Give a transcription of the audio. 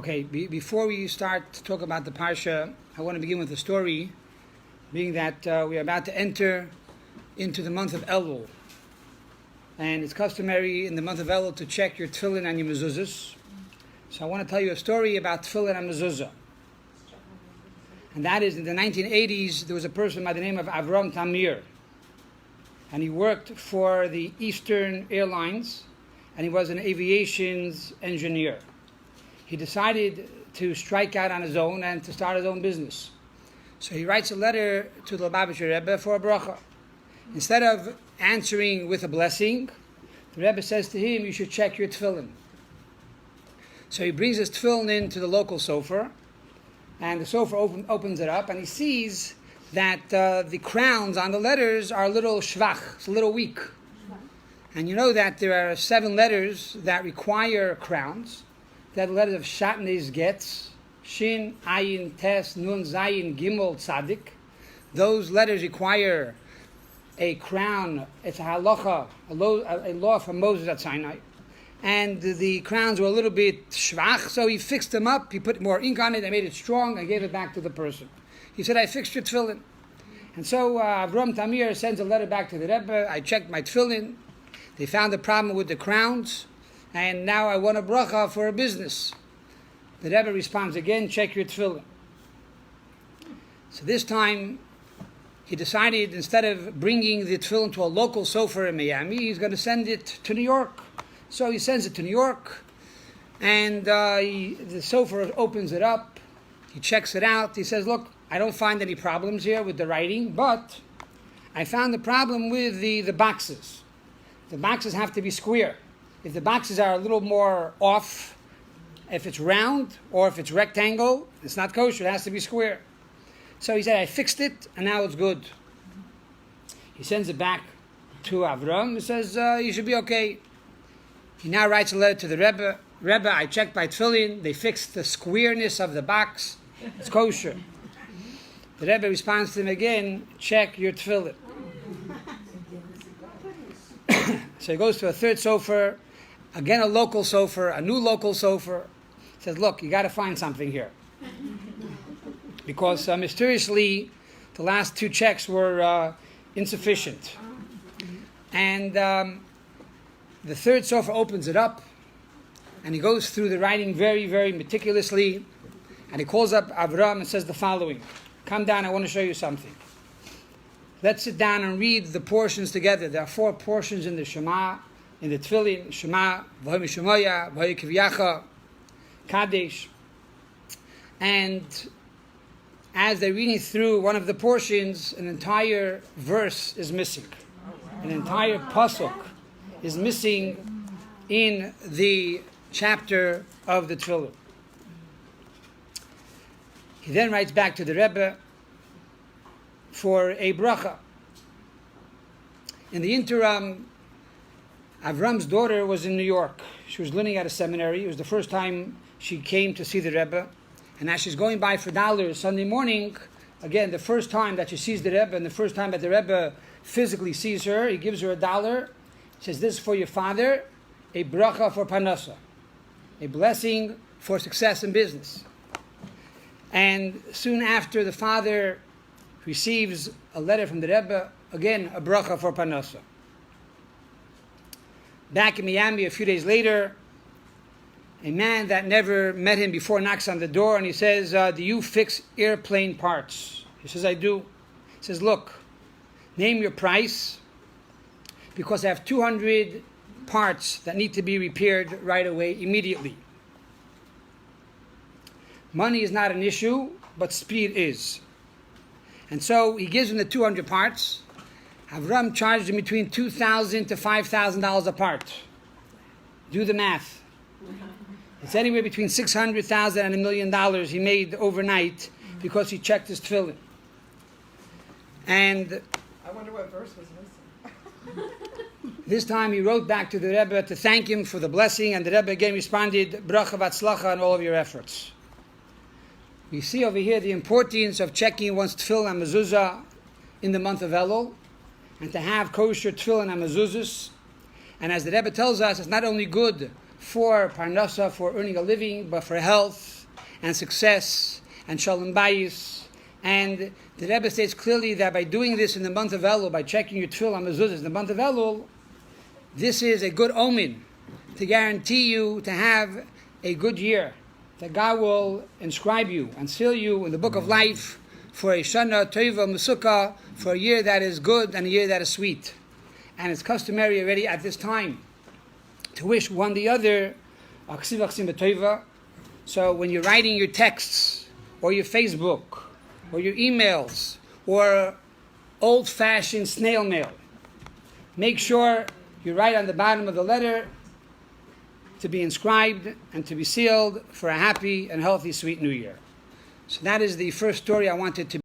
Okay, before we start to talk about the Parsha, I want to begin with a story, being that we are about to enter into the month of Elul. And it's customary in the month of Elul to check your tefillin and your mezuzos. So I want to tell you a story about tefillin and mezuzah. And that is, in the 1980s, there was a person by the name of Avram Tamir. And he worked for the Eastern Airlines, and he was an aviation's engineer. He decided to strike out on his own and to start his own business. So he writes a letter to the Lubavitcher Rebbe for a bracha. Instead of answering with a blessing, the Rebbe says to him, you should check your tefillin. So he brings his tefillin into the local sofer, and the sofer opens it up, and he sees that the crowns on the letters are a little shvach, it's a little weak. And you know that there are 7 letters that require crowns. That the letters of Shatnez Getz, Shin, Ayin, Tes, Nun, Zayin, Gimel, Tzadik. Those letters require a crown. It's a halacha, a law from Moses at Sinai. And the crowns were a little bit shvach, so he fixed them up. He put more ink on it, and made it strong, and gave it back to the person. He said, I fixed your tefillin. And so Avram Tamir sends a letter back to the Rebbe. I checked my tefillin. They found a problem with the crowns. And now I want a bracha for a business. The Rebbe responds again, check your tefillin. So this time, he decided, instead of bringing the tefillin to a local sofer in Miami, he's going to send it to New York. So he sends it to New York, and the sofer opens it up, he checks it out, he says, look, I don't find any problems here with the writing, but I found the problem with the boxes. The boxes have to be square. If the boxes are a little more off, if it's round or if it's rectangle, it's not kosher, it has to be square. So he said, I fixed it, and now it's good. He sends it back to Avram. He says, you should be okay. He now writes a letter to the Rebbe. Rebbe, I checked my tefillin. They fixed the squareness of the box. It's kosher. The Rebbe responds to him again, check your tefillin. So he goes to a third sofer, again a local sofer, a new local sofer. He says, look, you got to find something here. Because mysteriously, the last 2 checks were insufficient. And the third sofer opens it up, and he goes through the writing very, very meticulously, and he calls up Avram and says the following, come down, I want to show you something. Let's sit down and read the portions together. There are 4 portions in the Shema, in the Tefillin, Shema, V'hoi Mishmoya, V'hoi Kivyacha, Kadesh. And as they're reading through one of the portions, an entire verse is missing. An entire pasuk is missing in the chapter of the Tefillin. He then writes back to the Rebbe for a bracha. In the interim, Avram's daughter was in New York. She was learning at a seminary. It was the first time she came to see the Rebbe. And as she's going by for dollars Sunday morning, again, the first time that she sees the Rebbe and the first time that the Rebbe physically sees her, he gives her $1. He says, this is for your father, a bracha for parnasa, a blessing for success in business. And soon after, the father receives a letter from the Rebbe, again, a bracha for parnasa. Back in Miami, a few days later, a man that never met him before knocks on the door, and he says, do you fix airplane parts? He says, I do. He says, look, name your price, because I have 200 parts that need to be repaired right away, immediately. Money is not an issue, but speed is. And so he gives him the 200 parts. Avram charged him between $2,000 to $5,000 a part. Do the math. It's anywhere between $600,000 and $1 million he made overnight because he checked his tefillin. And I wonder what verse was missing. this time he wrote back to the Rebbe to thank him for the blessing, and the Rebbe again responded, bracha v'atzlacha on all of your efforts. We see over here the importance of checking one's tefillin and mezuzah in the month of Elul, and to have kosher tefillin and mezuzos. And as the Rebbe tells us, it's not only good for parnasa, for earning a living, but for health and success and shalom bayis. And the Rebbe states clearly that by doing this in the month of Elul, by checking your tefillah on Mezuzos in the month of Elul, this is a good omen to guarantee you to have a good year, that God will inscribe you and seal you in the book of life for a Shana Tova Mesukah, for a year that is good and a year that is sweet. And it's customary already at this time to wish one the other Aksiv Aksim B'Tova. So when you're writing your texts or your Facebook or your emails or old-fashioned snail mail, make sure you write on the bottom of the letter to be inscribed and to be sealed for a happy and healthy, sweet New Year. So that is the first story I wanted to